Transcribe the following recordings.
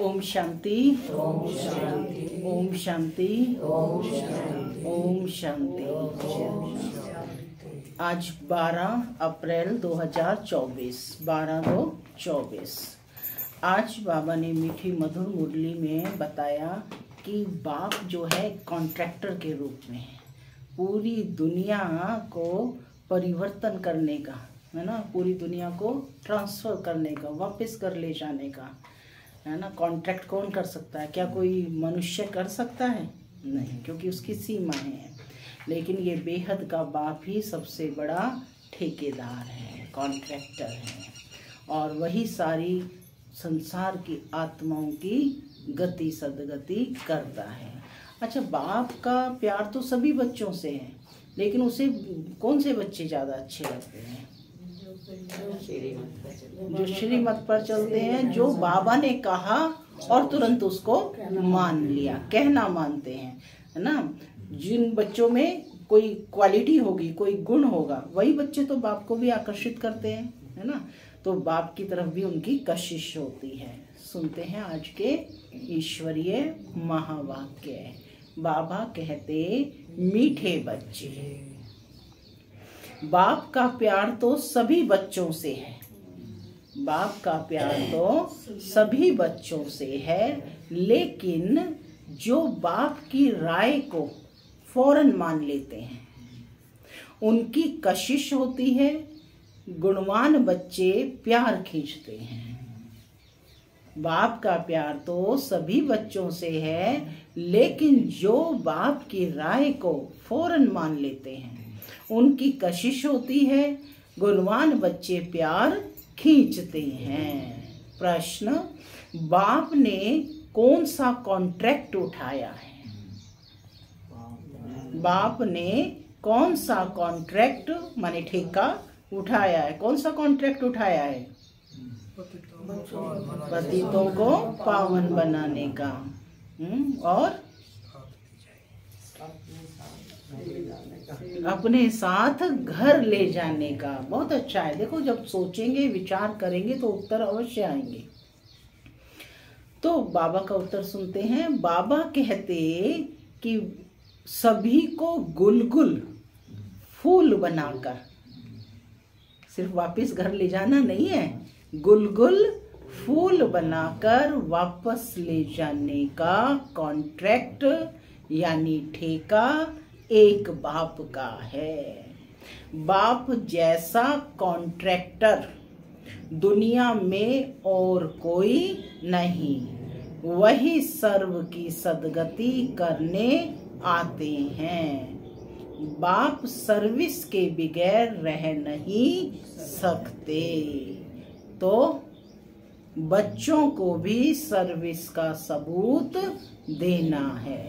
ओम शांति। ओम शांति। ओम शांति। ओम शांति। ओम शांति। आज 12 अप्रैल 2024 12/2/24। आज बाबा ने मीठी मधुर मुरली में बताया कि बाप जो है कॉन्ट्रैक्टर के रूप में है, पूरी दुनिया को परिवर्तन करने का, है ना, पूरी दुनिया को ट्रांसफर करने का, वापस कर ले जाने का, है ना। कॉन्ट्रैक्ट कौन कर सकता है? क्या कोई मनुष्य कर सकता है? नहीं, क्योंकि उसकी सीमाएं हैं। लेकिन ये बेहद का बाप ही सबसे बड़ा ठेकेदार है, कॉन्ट्रैक्टर है, और वही सारी संसार की आत्माओं की गति सदगति करता है। अच्छा, बाप का प्यार तो सभी बच्चों से है, लेकिन उसे कौन से बच्चे ज़्यादा अच्छे लगते हैं? जो श्रीमत पर चलते हैं, जो बाबा ने कहा और तुरंत उसको मान लिया, कहना मानते हैं, है ना। जिन बच्चों में कोई क्वालिटी होगी, कोई गुण होगा, वही बच्चे तो बाप को भी आकर्षित करते हैं, है ना। तो बाप की तरफ भी उनकी कशिश होती है। सुनते हैं आज के ईश्वरीय महावाक्य। बाबा कहते, मीठे बच्चे, बाप का प्यार तो सभी बच्चों से है, बाप का प्यार तो सभी बच्चों से है, लेकिन जो बाप की राय को फौरन मान लेते हैं, उनकी कशिश होती है। गुणवान बच्चे प्यार खींचते हैं। बाप का प्यार तो सभी बच्चों से है, लेकिन जो बाप की राय को फौरन मान लेते हैं, उनकी कशिश होती है। गुणवान बच्चे प्यार खींचते हैं। प्रश्न, बाप ने कौन सा कॉन्ट्रैक्ट उठाया है? बाप ने कौन सा कॉन्ट्रैक्ट माने ठेका उठाया है? कौन सा कॉन्ट्रैक्ट उठाया है? पतितों को पावन बनाने का, और अपने साथ घर ले जाने का। बहुत अच्छा है। देखो, जब सोचेंगे, विचार करेंगे तो उत्तर अवश्य आएंगे। तो बाबा का उत्तर सुनते हैं। बाबा कहते कि सभी को गुलगुल फूल बनाकर, सिर्फ वापस घर ले जाना नहीं है, गुलगुल फूल बनाकर वापस ले जाने का कॉन्ट्रैक्ट यानी ठेका एक बाप का है। बाप जैसा कॉन्ट्रैक्टर दुनिया में और कोई नहीं। वही सर्व की सदगति करने आते हैं। बाप सर्विस के बगैर रह नहीं सकते, तो बच्चों को भी सर्विस का सबूत देना है।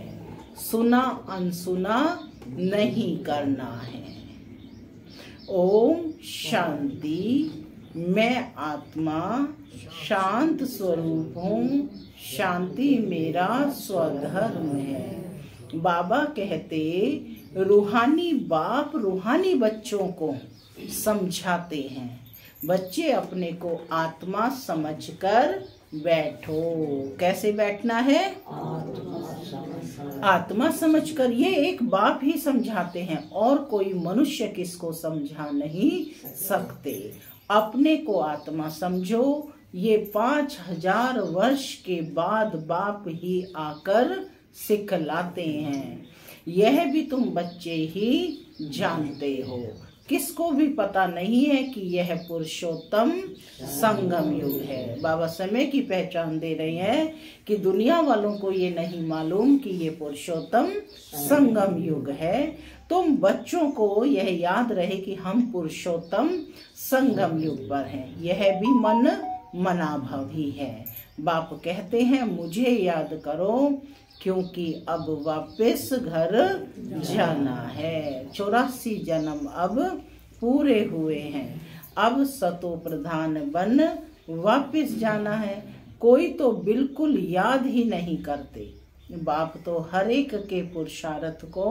सुना अनसुना नहीं करना है। ओम शांति। मैं आत्मा शांत स्वरूप हूँ। शांति मेरा स्वधर्म है। बाबा कहते, रूहानी बाप रूहानी बच्चों को समझाते हैं। बच्चे अपने को आत्मा समझकर बैठो। कैसे बैठना है? आत्मा समझकर। ये एक बाप ही समझाते हैं, और कोई मनुष्य किसको समझा नहीं सकते। अपने को आत्मा समझो। ये 5000 वर्ष के बाद बाप ही आकर सिखलाते हैं। यह भी तुम बच्चे ही जानते हो। किसको भी पता नहीं है कि यह पुरुषोत्तम संगम युग है। बाबा समय की पहचान दे रहे हैं कि दुनिया वालों को ये नहीं मालूम कि ये पुरुषोत्तम संगम युग है। तुम बच्चों को यह याद रहे कि हम पुरुषोत्तम संगम युग पर हैं। यह भी मन मनाभव ही है। बाप कहते हैं, मुझे याद करो, क्योंकि अब वापस घर जाना है। 84 जन्म अब पूरे हुए हैं। अब सतो प्रधान बन वापस जाना है। कोई तो बिल्कुल याद ही नहीं करते। बाप तो हर एक के पुरुषार्थ को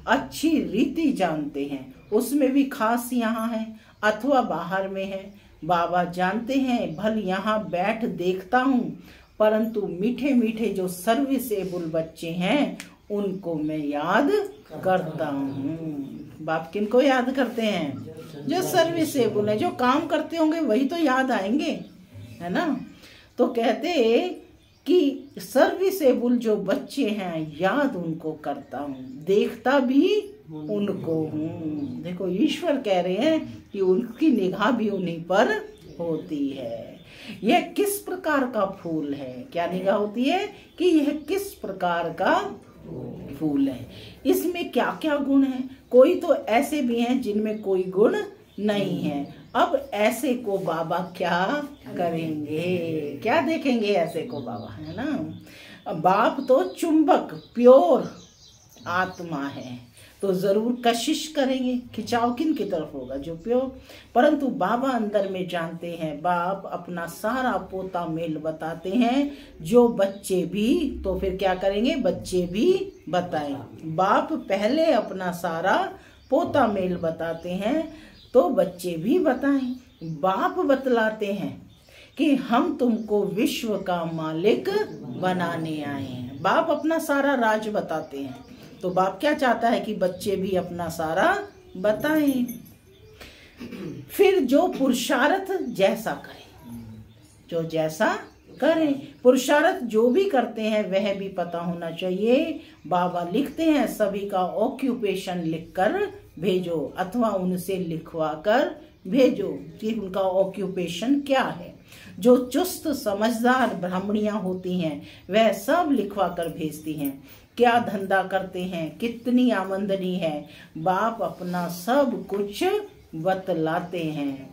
अच्छी रीति जानते हैं। उसमें भी खास यहाँ है अथवा बाहर में है। बाबा जानते हैं, भल यहाँ बैठ देखता हूँ परंतु मीठे मीठे जो सर्विसेबल बच्चे हैं उनको मैं याद करता हूँ। बाप किनको याद करते हैं? जो सर्विसेबल है, जो काम करते होंगे वही तो याद आएंगे, है ना। तो कहते कि सर्विसेबल जो बच्चे हैं याद उनको करता हूँ, देखता भी उनको हूँ। देखो ईश्वर कह रहे हैं कि उनकी निगाह भी उन्हीं पर होती है। यह किस प्रकार का फूल है? क्या निगाह होती है कि यह किस प्रकार का फूल है, इसमें क्या क्या गुण है। कोई तो ऐसे भी हैं जिनमें कोई गुण नहीं है। अब ऐसे को बाबा क्या करेंगे, क्या देखेंगे ऐसे को बाबा, है ना। बाप तो चुंबक प्योर आत्मा है, तो जरूर कशिश करेंगे, खिंचाव किन की तरफ होगा? जो प्योर। परंतु बाबा अंदर में जानते हैं, बाप अपना सारा पोता मेल बताते हैं। जो बच्चे भी, तो फिर क्या करेंगे? बच्चे भी बताएं। बाप पहले अपना सारा पोता मेल बताते हैं तो बच्चे भी बताएं। बाप बतलाते हैं कि हम तुमको विश्व का मालिक बनाने आए हैं। बाप अपना सारा राज बताते हैं, तो बाप क्या चाहता है कि बच्चे भी अपना सारा बताएं। फिर जो पुरुषार्थ जैसा करें, जो जैसा करें, पुरुषार्थ जो भी करते हैं वह भी पता होना चाहिए। बाबा लिखते हैं सभी का ऑक्यूपेशन लिखकर भेजो, अथवा उनसे लिखवा कर भेजो कि उनका ऑक्यूपेशन क्या है। जो चुस्त समझदार ब्राह्मणियां होती हैं वह सब लिखवा कर भेजती हैं, क्या धंधा करते हैं, कितनी आमदनी है, बाप अपना सब कुछ बतलाते हैं।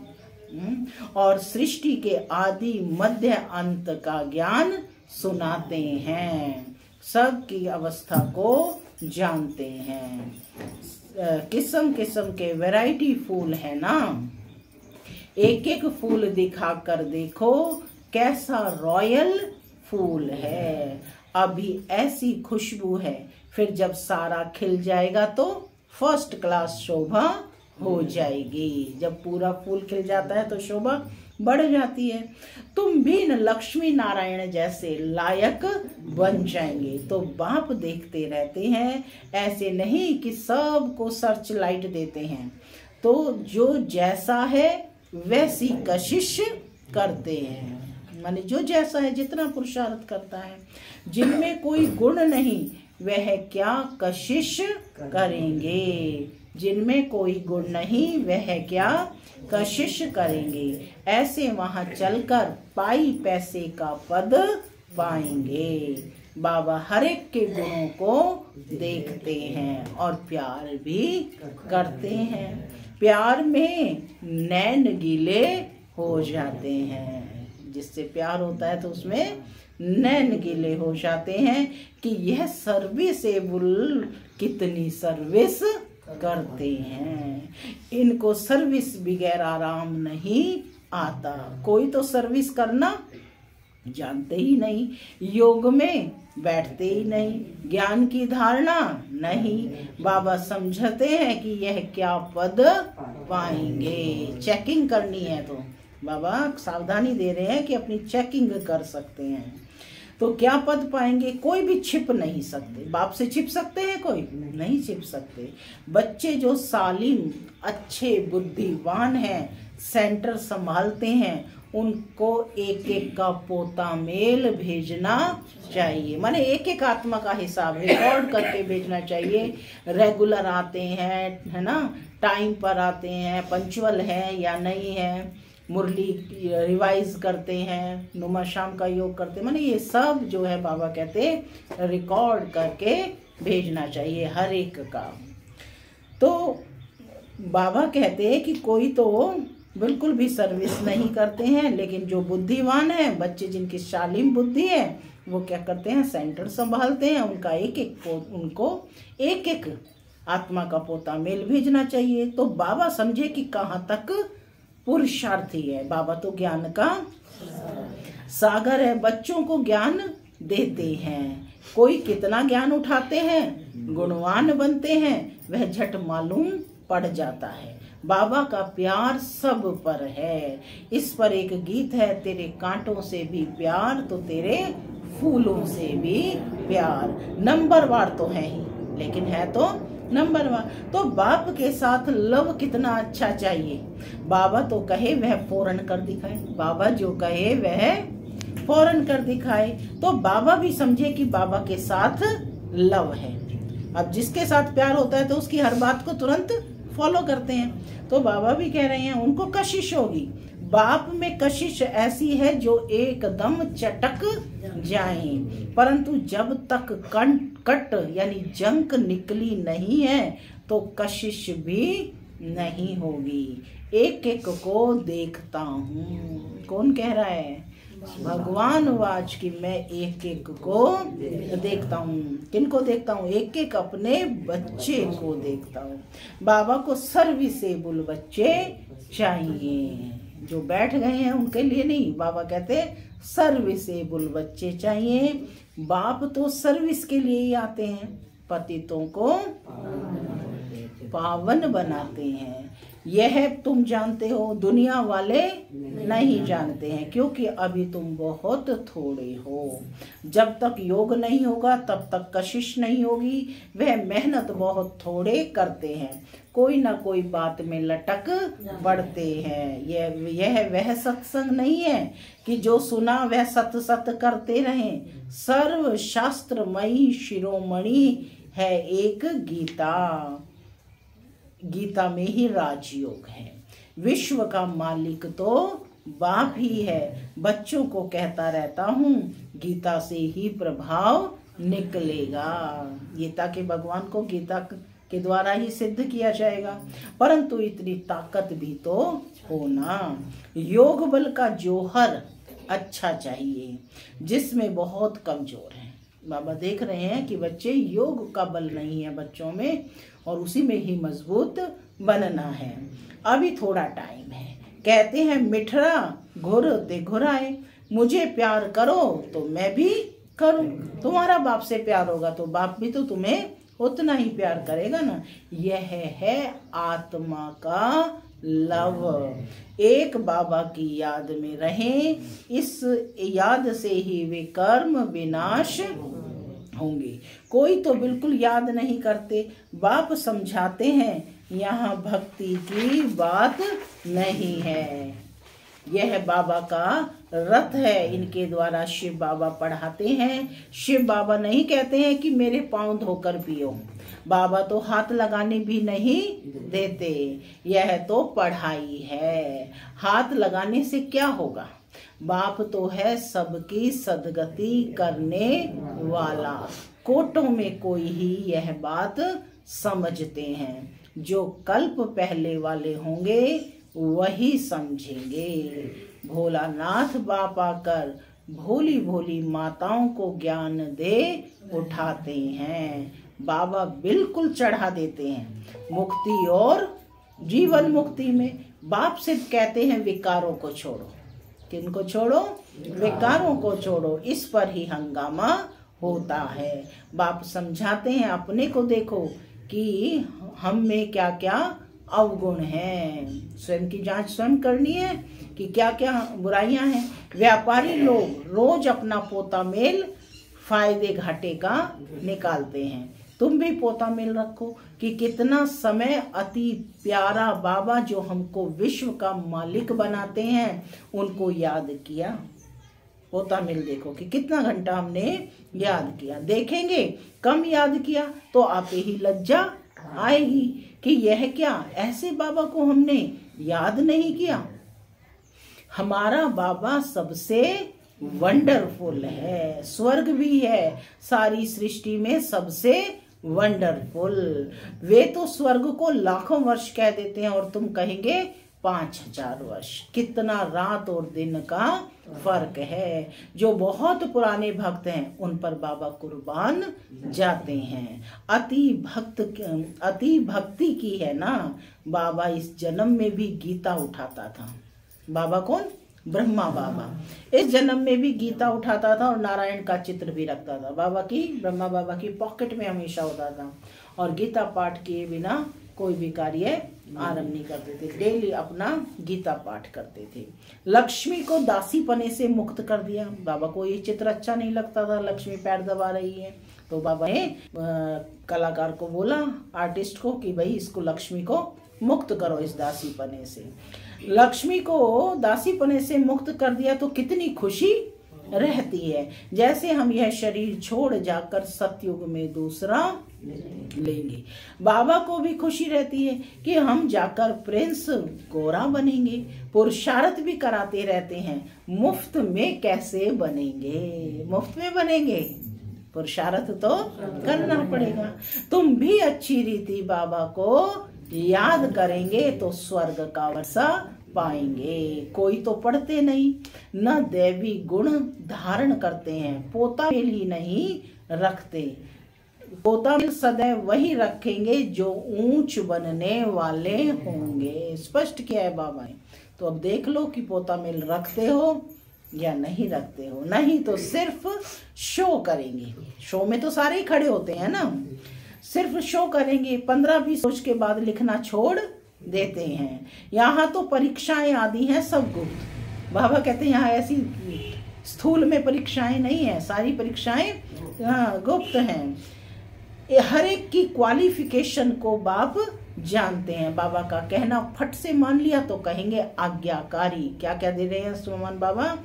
और सृष्टि के आदि मध्य अंत का ज्ञान सुनाते हैं, सब की अवस्था को जानते हैं। किस्म किस्म के वैरायटी फूल है ना, एक एक फूल दिखा कर देखो कैसा रॉयल फूल है। अभी ऐसी खुशबू है, फिर जब सारा खिल जाएगा तो फर्स्ट क्लास शोभा हो जाएगी। जब पूरा फूल खिल जाता है तो शोभा बढ़ जाती है। तुम भी न लक्ष्मी नारायण जैसे लायक बन जाएंगे। तो बाप देखते रहते हैं, ऐसे नहीं कि सबको सर्च लाइट देते हैं, तो जो जैसा है वैसी कशिश करते हैं। माने जो जैसा है, जितना पुरुषार्थ करता है। जिनमें कोई गुण नहीं वह क्या कशिश करेंगे, जिनमें कोई गुण नहीं वह क्या कशिश करेंगे। ऐसे वहां चलकर पाई पैसे का पद पाएंगे। बाबा हर एक के गुणों को देखते हैं और प्यार भी करते हैं। प्यार में नैन गीले हो जाते हैं। जिससे प्यार होता है तो उसमें नैन गीले हो जाते हैं कि यह सर्विसेबल कितनी सर्विस करते हैं। इनको सर्विस बगैर आराम नहीं आता। कोई तो सर्विस करना जानते ही नहीं, योग में बैठते ही नहीं, ज्ञान की धारणा नहीं। बाबा समझते हैं कि यह क्या पद पाएंगे। चेकिंग करनी है तो बाबा सावधानी दे रहे हैं कि अपनी चेकिंग कर सकते हैं। तो क्या पद पाएंगे? कोई भी छिप नहीं सकते। बाप से छिप सकते हैं? कोई नहीं छिप सकते। बच्चे जो सालिम अच्छे बुद्धिवान हैं, सेंटर संभालते हैं, उनको एक एक का पोता मेल भेजना चाहिए। माने एक एक आत्मा का हिसाब रिकॉर्ड करके भेजना चाहिए। रेगुलर आते हैं, है ना, टाइम पर आते हैं, पंचुअल है या नहीं है, मुरली रिवाइज करते हैं, नुमा शाम का योग करते हैं। माने ये सब जो है बाबा कहते हैं रिकॉर्ड करके भेजना चाहिए हर एक का। तो बाबा कहते हैं कि कोई तो बिल्कुल भी सर्विस नहीं करते हैं, लेकिन जो बुद्धिवान है, बच्चे जिनकी शालीन बुद्धि है, वो क्या करते हैं? सेंटर संभालते हैं। उनका उनको एक एक आत्मा का पोता मेल भेजना चाहिए। तो बाबा समझे कि कहाँ तक पुरुषार्थी है। बाबा तो ज्ञान का सागर है, बच्चों को ज्ञान देते हैं। कोई कितना ज्ञान उठाते हैं, गुणवान बनते हैं, वह झट मालूम पड़ जाता है। बाबा का प्यार सब पर है। इस पर एक गीत है, तेरे कांटों से भी प्यार तो तेरे फूलों से भी प्यार। नंबरवार तो है ही, लेकिन है तो नंबरवार। तो बाप के साथ लव कितना अच्छा चाहिए। बाबा तो कहे वह फौरन कर दिखाए, बाबा जो कहे वह फौरन कर दिखाए। तो बाबा भी समझे कि बाबा के साथ लव है। अब जिसके साथ प्यार होता है तो उसकी हर बात को तुरंत फॉलो करते हैं। तो बाबा भी कह रहे हैं उनको कशिश होगी। बाप में कशिश ऐसी है जो एकदम चटक जाए, परंतु जब तक कट यानी जंक निकली नहीं है तो कशिश भी नहीं होगी। एक एक को देखता हूँ। कौन कह रहा है? भगवान वाच की मैं एक एक को देखता हूँ। किनको देखता हूँ? एक एक अपने बच्चे को देखता हूँ। बाबा को सर्विसेबल बच्चे चाहिए। जो बैठ गए हैं उनके लिए नहीं, बाबा कहते सर्विसेबल बच्चे चाहिए। बाप तो सर्विस के लिए ही आते हैं, पतितों को पावन बनाते हैं। यह तुम जानते हो, दुनिया वाले नहीं जानते हैं, क्योंकि अभी तुम बहुत थोड़े हो। जब तक योग नहीं होगा तब तक कशिश नहीं होगी। वह मेहनत बहुत थोड़े करते हैं, कोई ना कोई बात में लटक पड़ते हैं। यह वह सत्संग नहीं है कि जो सुना वह सत सत करते रहें। सर्व शास्त्रमयी शिरोमणि है एक गीता। गीता में ही राजयोग है। विश्व का मालिक तो बाप ही है। बच्चों को कहता रहता हूँ गीता से ही प्रभाव निकलेगा। गीता के भगवान को गीता के द्वारा ही सिद्ध किया जाएगा, परंतु इतनी ताकत भी तो होना। योग बल का जोहर अच्छा चाहिए, जिसमें बहुत कमजोर है। बाबा देख रहे हैं कि बच्चे योग का बल नहीं है बच्चों में, और उसी में ही मजबूत बनना है। अभी थोड़ा टाइम है। कहते हैं मिठरा घुर ते घुराए, मुझे प्यार करो तो मैं भी करूं। तुम्हारा बाप से प्यार होगा तो बाप भी तो तुम्हें उतना ही प्यार करेगा ना। यह है आत्मा का लव। एक बाबा की याद में रहें, इस याद से ही वे कर्म विनाश होंगे। कोई तो बिल्कुल याद नहीं करते। बाप समझाते हैं यहाँ भक्ति की बात नहीं है। यह बाबा का रथ है, इनके द्वारा शिव बाबा पढ़ाते हैं। शिव बाबा नहीं कहते हैं कि मेरे पांव धोकर पियो। बाबा तो हाथ लगाने भी नहीं देते। यह तो पढ़ाई है। हाथ लगाने से क्या होगा? बाप तो है सबकी सदगति करने वाला। कोटों में कोई ही यह बात समझते हैं। जो कल्प पहले वाले होंगे वही समझेंगे। भोलानाथ बाप आकर भोली भोली माताओं को ज्ञान दे उठाते हैं। बाबा बिल्कुल चढ़ा देते हैं मुक्ति और जीवन मुक्ति में। बाप सिर्फ कहते हैं विकारों को छोड़ो। किनको छोड़ो? विकारों को छोड़ो। इस पर ही हंगामा होता है। बाप समझाते हैं अपने को देखो कि हम में क्या क्या अवगुण हैं। स्वयं की जांच स्वयं करनी है कि क्या क्या बुराइयां हैं। व्यापारी लोग रोज अपना पोता मेल फायदे घाटे का निकालते हैं। तुम भी पोता मेल रखो कि कितना समय अति प्यारा बाबा जो हमको विश्व का मालिक बनाते हैं उनको याद किया। पोता मेल देखो कि कितना घंटा हमने याद किया। देखेंगे कम याद किया तो आपे ही लज्जा आएगी कि यह क्या, ऐसे बाबा को हमने याद नहीं किया। हमारा बाबा सबसे वंडरफुल है। स्वर्ग भी है सारी सृष्टि में सबसे वंडरफुल। वे तो स्वर्ग को लाखों वर्ष कह देते हैं और तुम कहेंगे 5000 वर्ष। कितना रात और दिन का फर्क है। जो बहुत पुराने भक्त हैं उन पर बाबा कुर्बान जाते हैं। अति भक्ति की है ना। बाबा इस जन्म में भी गीता उठाता था। बाबा कौन? ब्रह्मा बाबा इस जन्म में भी गीता उठाता था और नारायण का चित्र भी रखता था। बाबा की, ब्रह्मा बाबा की पॉकेट में हमेशा होता था। और गीता पाठ किए बिना कोई भी कार्य आरंभ नहीं करते थे। डेली अपना गीता पाठ करते थे। लक्ष्मी को दासी पने से मुक्त कर दिया। बाबा को ये चित्र अच्छा नहीं लगता था, लक्ष्मी पैर दबा रही है, तो बाबा ने कलाकार को बोला, आर्टिस्ट को, कि भाई इसको लक्ष्मी को मुक्त करो इस दासी पने से। लक्ष्मी को दासी पने से मुक्त कर दिया तो कितनी खुशी रहती है। जैसे हम यह शरीर छोड़ जाकर सतयुग में दूसरा लेंगे। बाबा को भी खुशी रहती है कि हम जाकर प्रिंस गोरा बनेंगे। पुरुषार्थ भी कराते रहते हैं, मुफ्त में कैसे बनेंगे, मुफ्त में बनेंगे, पुरुषार्थ तो करना पड़ेगा। तुम भी अच्छी रीति बाबा को याद करेंगे तो स्वर्ग का वर्षा पाएंगे। कोई तो पढ़ते नहीं, न दैवी गुण धारण करते हैं, पोता मेल ही नहीं रखते। पोता मेल सदैव वही रखेंगे जो ऊंच बनने वाले होंगे। स्पष्ट किया है बाबा ने। तो अब देख लो कि पोता मेल रखते हो या नहीं रखते हो। नहीं तो सिर्फ शो करेंगे। शो में तो सारे ही खड़े होते हैं ना, सिर्फ शो करेंगे। 15-20 रोज के बाद लिखना छोड़ देते हैं। यहाँ तो परीक्षाएं आदि हैं सब गुप्त। बाबा कहते हैं यहाँ ऐसी स्थूल में परीक्षाएं नहीं है, सारी परीक्षाएं गुप्त हैं। हर एक की क्वालिफिकेशन को बाप जानते हैं। बाबा का कहना फट से मान लिया तो कहेंगे आज्ञाकारी। क्या क्या दे रहे हैं सुमन बाबा?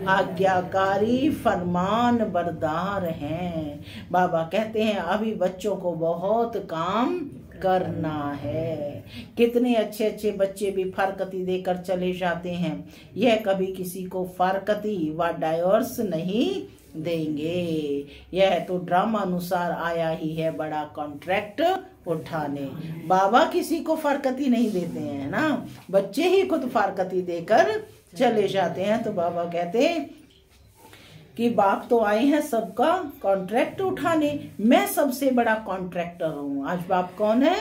आज्ञाकारी फरमान बरदार हैं। बाबा कहते हैं अभी बच्चों को बहुत काम करना है। कितने अच्छे अच्छे बच्चे भी फारकती देकर चले जाते हैं। यह कभी किसी को फारकती व डायवर्स नहीं देंगे। यह तो ड्रामा अनुसार आया ही है बड़ा कॉन्ट्रैक्ट उठाने। बाबा किसी को फारकती नहीं देते हैं ना, बच्चे ही खुद फारकती देकर चले जाते हैं। तो बाबा कहते हैं कि बाप तो आए हैं सबका कॉन्ट्रैक्ट उठाने, मैं सबसे बड़ा कॉन्ट्रैक्टर हूँ। आज बाप कौन है?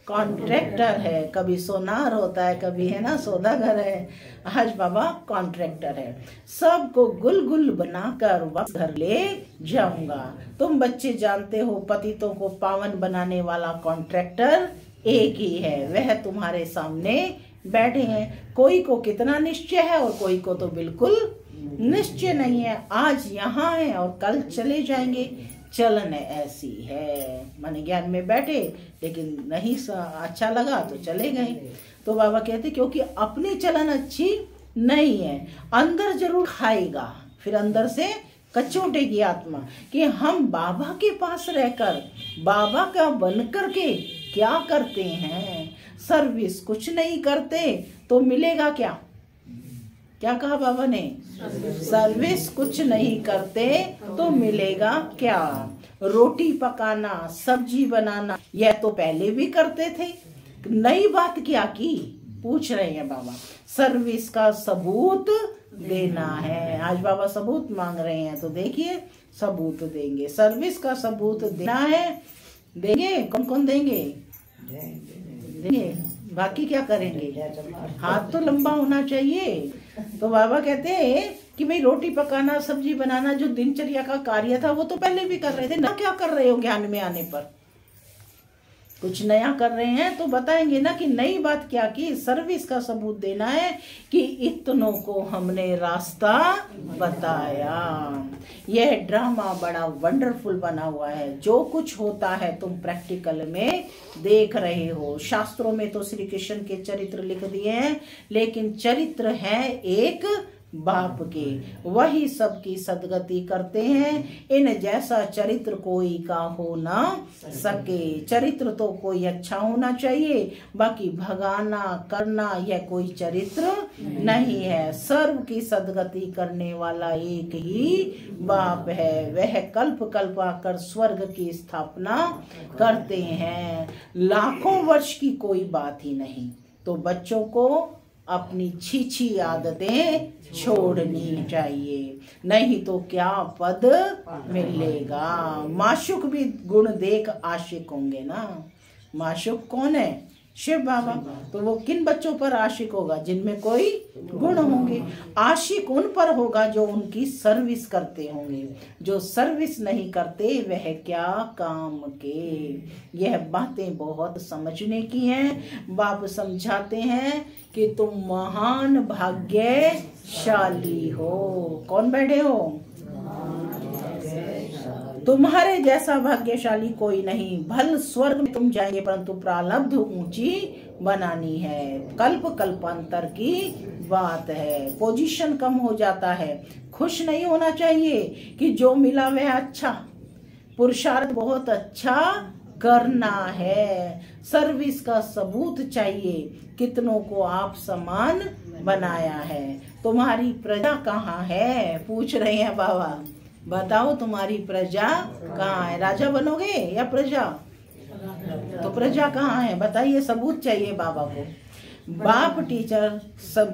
कॉन्ट्रैक्टर है। कभी सोनार होता है, कभी है ना सौदागर है। आज बाबा कॉन्ट्रैक्टर है। सबको गुल गुल बनाकर वापस घर ले जाऊंगा। तुम बच्चे जानते हो पतितों को पावन बनाने वाला कॉन्ट्रैक्टर एक ही है, वह तुम्हारे सामने बैठे हैं। कोई को कितना निश्चय है और कोई को तो बिल्कुल निश्चय नहीं है। आज यहाँ है और कल चले जाएंगे। चलन ऐसी है, मन ज्ञान में बैठे लेकिन नहीं अच्छा लगा तो चले गए। तो बाबा कहते क्योंकि अपनी चलन अच्छी नहीं है, अंदर जरूर खाएगा, फिर अंदर से कचोटेगी आत्मा कि हम बाबा के पास रहकर बाबा का बन करके क्या करते हैं। सर्विस कुछ नहीं करते तो मिलेगा क्या? क्या कहा बाबा ने? सर्विस कुछ नहीं करते तो मिलेगा क्या? रोटी पकाना, सब्जी बनाना, यह तो पहले भी करते थे, नई बात क्या की? पूछ रहे हैं बाबा। सर्विस का सबूत देना है। आज बाबा सबूत मांग रहे हैं, तो देखिए सबूत देंगे। सर्विस का सबूत देना है, देंगे। कौन कौन देंगे? देंगे, बाकी क्या करेंगे? हाथ तो लंबा होना चाहिए। तो बाबा कहते हैं कि भाई रोटी पकाना, सब्जी बनाना जो दिनचर्या का कार्य था वो तो पहले भी कर रहे थे ना। क्या कर रहे हो ज्ञान में आने पर? कुछ नया कर रहे हैं तो बताएंगे ना कि नई बात क्या की। सर्विस का सबूत देना है कि इतनों को हमने रास्ता बताया। यह ड्रामा बड़ा वंडरफुल बना हुआ है। जो कुछ होता है तुम प्रैक्टिकल में देख रहे हो। शास्त्रों में तो श्री कृष्ण के चरित्र लिख दिए हैं, लेकिन चरित्र है एक बाप के, वही सबकी सदगति करते हैं। इन जैसा चरित्र कोई का हो ना सके। चरित्र तो कोई अच्छा होना चाहिए, बाकी भगाना करना यह कोई चरित्र नहीं है। सर्व की सदगति करने वाला एक ही बाप है। वह कल्प कल्प आकर स्वर्ग की स्थापना करते हैं। लाखों वर्ष की कोई बात ही नहीं। तो बच्चों को अपनी छी आदतें छोड़नी चाहिए, नहीं तो क्या पद मिलेगा। माशुक भी गुण देख आशिक होंगे ना। माशुक कौन है? शिव बाबा। तो वो किन बच्चों पर आशिक होगा? जिनमें कोई गुण होंगे। आशिक उन पर होगा जो उनकी सर्विस करते होंगे, जो सर्विस नहीं करते वह क्या काम के। यह बातें बहुत समझने की हैं। बाप समझाते हैं कि तुम महान भाग्यशाली हो। कौन बैठे हो? तुम्हारे जैसा भाग्यशाली कोई नहीं। भल स्वर्ग में तुम जाएंगे, परंतु प्रारब्ध ऊंची बनानी है। कल्प कल्पांतर की बात है। पोजीशन कम हो जाता है। खुश नहीं होना चाहिए कि जो मिला वह अच्छा। पुरुषार्थ बहुत अच्छा करना है। सर्विस का सबूत चाहिए। कितनों को आप समान बनाया है। तुम्हारी प्रजा कहाँ है? पूछ रहे हैं बाबा। बताओ तुम्हारी प्रजा कहाँ है? राजा बनोगे या प्रजा? तो प्रजा कहाँ है बताइए, सबूत चाहिए बाबा को। बाप टीचर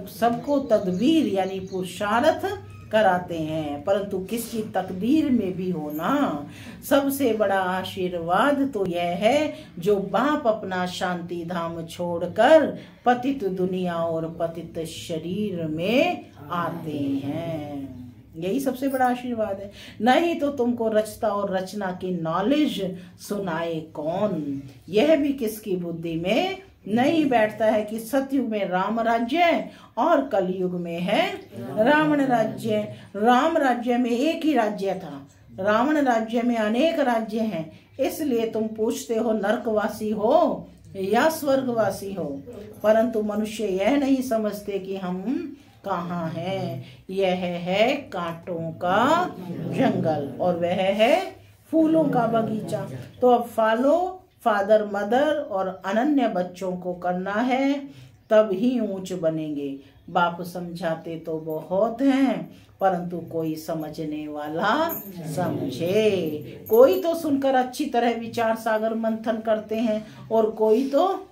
सबको तदबीर यानी पुरुषार्थ कराते हैं, परंतु किसकी तकदीर में भी होना। सबसे बड़ा आशीर्वाद तो यह है जो बाप अपना शांति धाम छोड़कर पतित दुनिया और पतित शरीर में आते हैं। यही सबसे बड़ा आशीर्वाद है। नहीं तो तुमको रचता और रचना की नॉलेज सुनाए कौन। यह भी किसकी बुद्धि में नहीं बैठता है कि सतयुग में राम राज्य और कलयुग में है रावण राज्य। राम राज्य में एक ही राज्य था, रावण राज्य में अनेक राज्य हैं। इसलिए तुम पूछते हो नरकवासी हो या स्वर्गवासी हो, परंतु मनुष्य यह नहीं समझते कि हम कहाँ है। यह है कांटों का जंगल और वह है फूलों का बगीचा। तो अब फॉलो फादर मदर और अनन्य बच्चों को करना है, तब ही ऊंच बनेंगे। बाप समझाते तो बहुत हैं, परंतु कोई समझने वाला समझे। कोई तो सुनकर अच्छी तरह विचार सागर मंथन करते हैं और कोई तो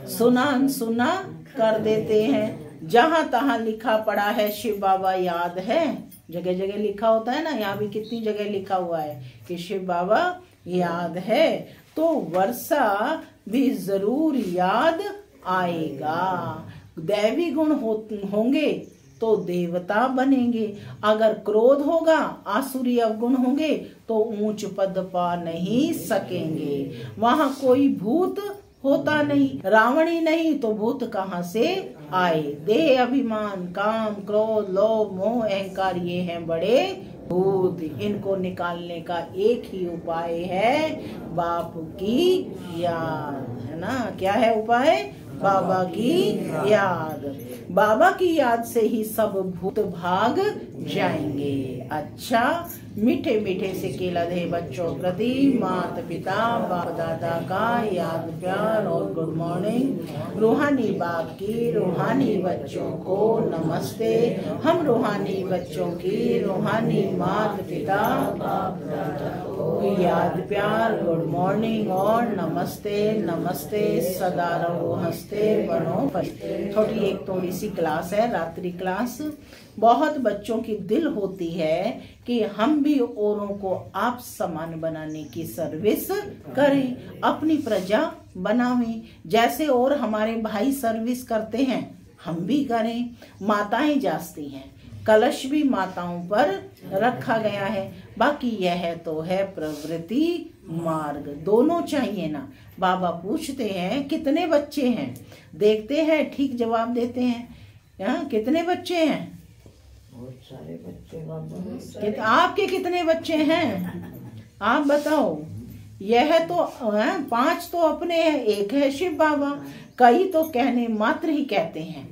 सुना अनसुना कर देते हैं। जहां तहां लिखा पड़ा है शिव बाबा याद है, जगह जगह लिखा होता है ना, यहाँ भी कितनी जगह लिखा हुआ है कि शिव बाबा याद है, तो वर्षा भी जरूर याद आएगा। दैवी गुण होंगे तो देवता बनेंगे। अगर क्रोध होगा, आसुरी अवगुण होंगे तो ऊंच पद पा नहीं सकेंगे। वहां कोई भूत होता नहीं, रावण ही नहीं तो भूत कहाँ से आए। देह अभिमान काम क्रोध लोभ मोह अहंकार ये हैं बड़े भूत। इनको निकालने का एक ही उपाय है बाप की याद, है ना। क्या है उपाय? बाबा की याद। बाबा की याद से ही सब भूत भाग जाएंगे। अच्छा, मीठे मीठे से केला दे बच्चों प्रति माता पिता बाप दादा का याद प्यार और गुड मॉर्निंग। रूहानी बाप की रूहानी बच्चों को नमस्ते। हम रूहानी बच्चों की रूहानी माता पिता बाप दादा को याद प्यार गुड मॉर्निंग और नमस्ते नमस्ते। सदा रहो हंसते बनो फंसते। थोड़ी सी क्लास है, रात्रि क्लास। बहुत बच्चों की दिल होती है कि हम भी औरों को आप समान बनाने की सर्विस करें, अपनी प्रजा बनावें। जैसे और हमारे भाई सर्विस करते हैं हम भी करें। माताएं जासती हैं, कलश भी माताओं पर रखा गया है। बाकी यह तो है प्रवृत्ति मार्ग, दोनों चाहिए ना। बाबा पूछते हैं कितने बच्चे हैं, देखते हैं ठीक जवाब देते हैं। कितने बच्चे हैं? बहुत सारे बच्चे बाबा। आपके कितने बच्चे हैं आप बताओ। यह तो 5 तो अपने हैं, एक है शिव बाबा। कई तो कहने मात्र ही कहते हैं,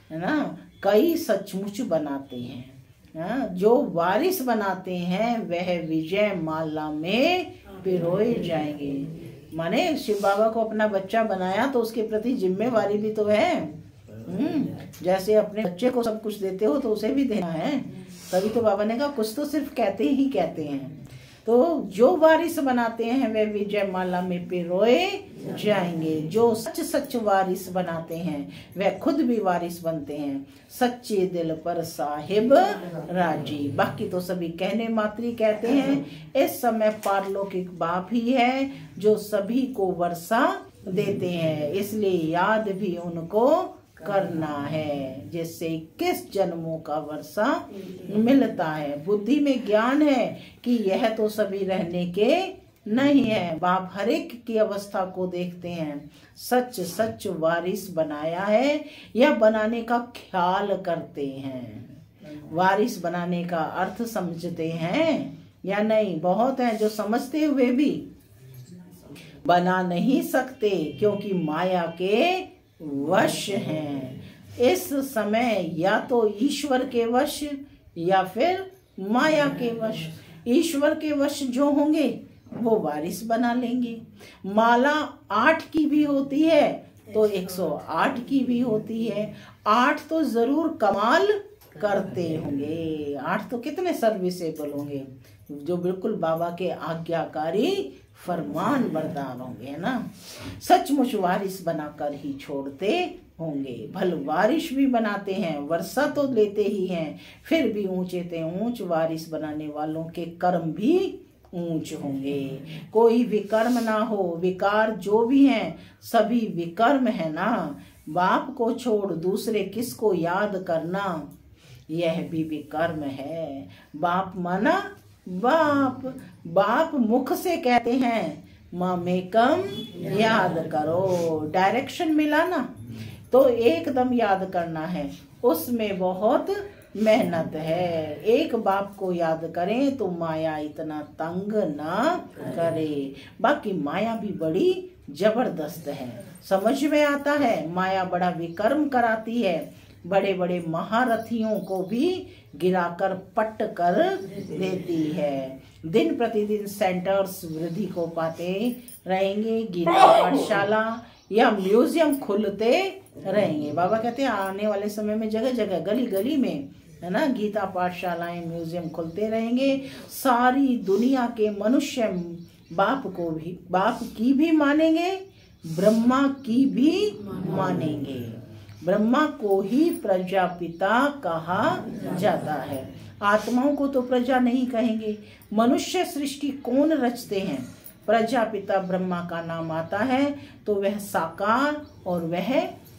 है ना। कई सचमुच बनाते हैं। जो वारिस बनाते हैं वह विजय माला में पिरोए जाएंगे। माने शिव बाबा को अपना बच्चा बनाया तो उसके प्रति जिम्मेवारी भी तो है। जैसे अपने बच्चे को सब कुछ देते हो तो उसे भी देना है। तभी तो बाबा ने कहा कुछ तो सिर्फ कहते ही कहते हैं। तो जो वारिस बनाते हैं वे विजय माला में पिरोए जाएंगे। जो सच सच वारिस बनाते हैं वे खुद भी वारिस बनते हैं। सच्चे दिल पर साहिब राजी। बाकी तो सभी कहने मात्री कहते हैं। इस समय पारलौकिक बाप ही है जो सभी को वर्षा देते हैं, इसलिए याद भी उनको करना है, जिससे 21 जन्मों का वर्षा मिलता है। बुद्धि में ज्ञान है कि यह तो सभी रहने के नहीं है। बाप हर एक की अवस्था को देखते हैं। सच सच वारिस बनाया है या बनाने का ख्याल करते हैं। वारिस बनाने का अर्थ समझते हैं या नहीं? बहुत हैं जो समझते हुए भी बना नहीं सकते, क्योंकि माया के वश हैं। इस समय या तो ईश्वर के वश या फिर माया के वश। ईश्वर के वश जो होंगे वो वारिस बना लेंगे। माला 8 की भी होती है तो 108 की भी होती है। 8 तो जरूर कमाल करते होंगे। 8 तो कितने सर्विसेबल होंगे, जो बिल्कुल बाबा के आज्ञाकारी फरमान बरदार होंगे, है ना। सचमुच वारिस बनाकर ही छोड़ते होंगे। भल वारिस भी बनाते हैं, वर्षा तो लेते ही हैं, फिर भी ऊंचे ते ऊंच वारिस बनाने वालों के कर्म भी ऊंच होंगे। कोई विकर्म ना हो। विकार जो भी हैं सभी विकर्म है ना। बाप को छोड़ दूसरे किसको याद करना, यह भी विकर्म है। बाप माना बाप। बाप मुख से कहते हैं ममेकम याद करो। डायरेक्शन मिला ना तो एकदम याद करना है, उसमें बहुत मेहनत है। एक बाप को याद करें तो माया इतना तंग ना करे। बाकी माया भी बड़ी जबरदस्त है, समझ में आता है। माया बड़ा विकर्म कराती है। बड़े बड़े महारथियों को भी गिराकर पट कर देती है। दिन प्रतिदिन सेंटर्स वृद्धि को पाते रहेंगे। गीता पाठशाला या म्यूजियम खुलते रहेंगे। बाबा कहते हैं आने वाले समय में जगह जगह गली गली में, है ना, गीता पाठशालाएं म्यूजियम खुलते रहेंगे। सारी दुनिया के मनुष्य बाप की भी मानेंगे, ब्रह्मा की भी मानेंगे। ब्रह्मा को ही प्रजापिता कहा जाता है। आत्माओं को तो प्रजा नहीं कहेंगे। मनुष्य सृष्टि कौन रचते हैं? प्रजापिता ब्रह्मा का नाम आता है तो वह साकार और वह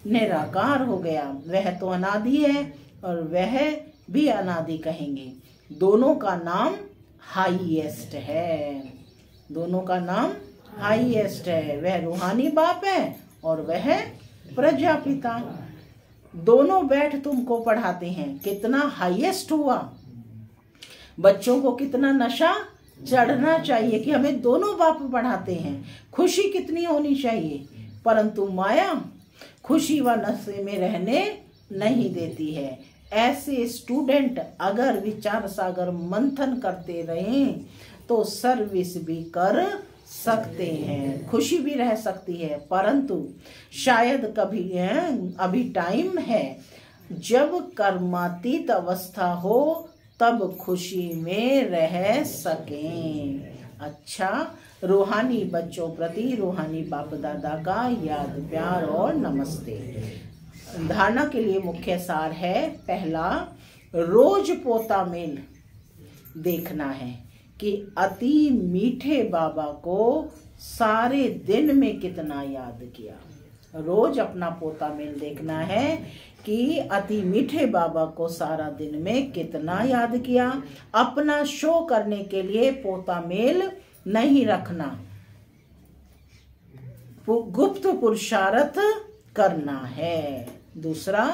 निराकार हो गया। वह तो अनादि है और वह भी अनादि कहेंगे। दोनों का नाम हाईएस्ट है। दोनों का नाम हाईएस्ट है। वह रूहानी बाप है और वह प्रजापिता। दोनों बैठ तुमको पढ़ाते हैं। कितना हाईएस्ट हुआ। बच्चों को कितना नशा चढ़ना चाहिए कि हमें दोनों बाप पढ़ाते हैं। खुशी कितनी होनी चाहिए। परंतु माया खुशी व नशे में रहने नहीं देती है। ऐसे स्टूडेंट अगर विचार सागर मंथन करते रहें तो सर्विस भी कर सकते हैं, खुशी भी रह सकती है। परंतु शायद कभी अभी टाइम है जब कर्मातीत अवस्था हो तब खुशी में रह सकें। अच्छा, रूहानी बच्चों प्रति रूहानी बाप दादा का याद प्यार और नमस्ते। धारणा के लिए मुख्य सार है। पहला, रोज पोता मेल देखना है कि अति मीठे बाबा को सारे दिन में कितना याद किया। रोज अपना पोता मेल देखना है कि अति मीठे बाबा को सारा दिन में कितना याद किया। अपना शो करने के लिए पोता मेल नहीं रखना, गुप्त पुरुषार्थ करना है। दूसरा,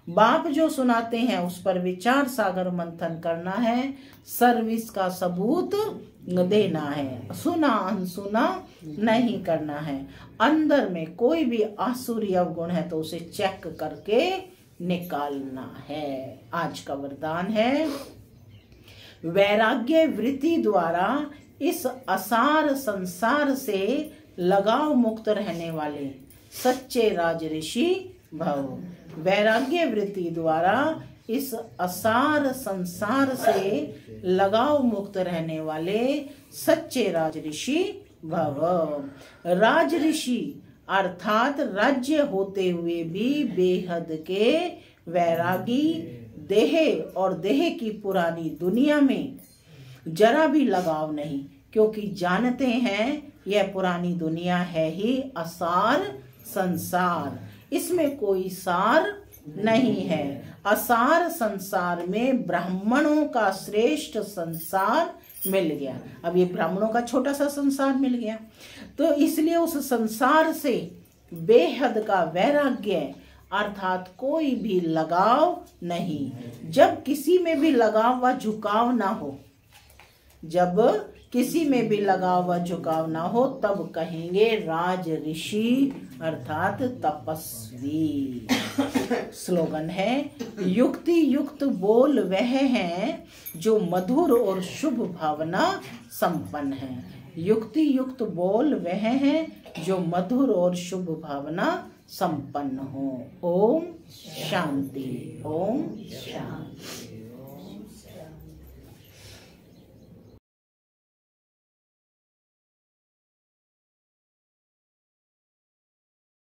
बाप जो सुनाते हैं उस पर विचार सागर मंथन करना है। सर्विस का सबूत देना है, सुना अनसुना नहीं करना है। अंदर में कोई भी आसुरी अवगुण है तो उसे चेक करके निकालना है। आज का वरदान है, वैराग्य वृत्ति द्वारा इस असार संसार से लगाव मुक्त रहने वाले सच्चे राज ऋषि भव। वैराग्य वृत्ति द्वारा इस असार संसार से लगाव मुक्त रहने वाले सच्चे राज ऋषि भव। राज ऋषि अर्थात राज्य होते हुए भी बेहद के वैरागी, देह और देह की पुरानी दुनिया में जरा भी लगाव नहीं, क्योंकि जानते हैं यह पुरानी दुनिया है ही असार संसार, इसमें कोई सार नहीं है। असार संसार में ब्राह्मणों का श्रेष्ठ संसार मिल गया। अब ये ब्राह्मणों का छोटा सा संसार मिल गया, तो इसलिए उस संसार से बेहद का वैराग्य अर्थात कोई भी लगाव नहीं। जब किसी में भी लगाव व झुकाव ना हो, जब किसी में भी लगाव व झुकाव ना हो, तब कहेंगे राज ऋषि अर्थात तपस्वी। स्लोगन है, युक्ति युक्त बोल वह है जो मधुर और शुभ भावना संपन्न है। युक्ति युक्त बोल वह है जो मधुर और शुभ भावना संपन्न हो। ओम शांति। ओम शांति।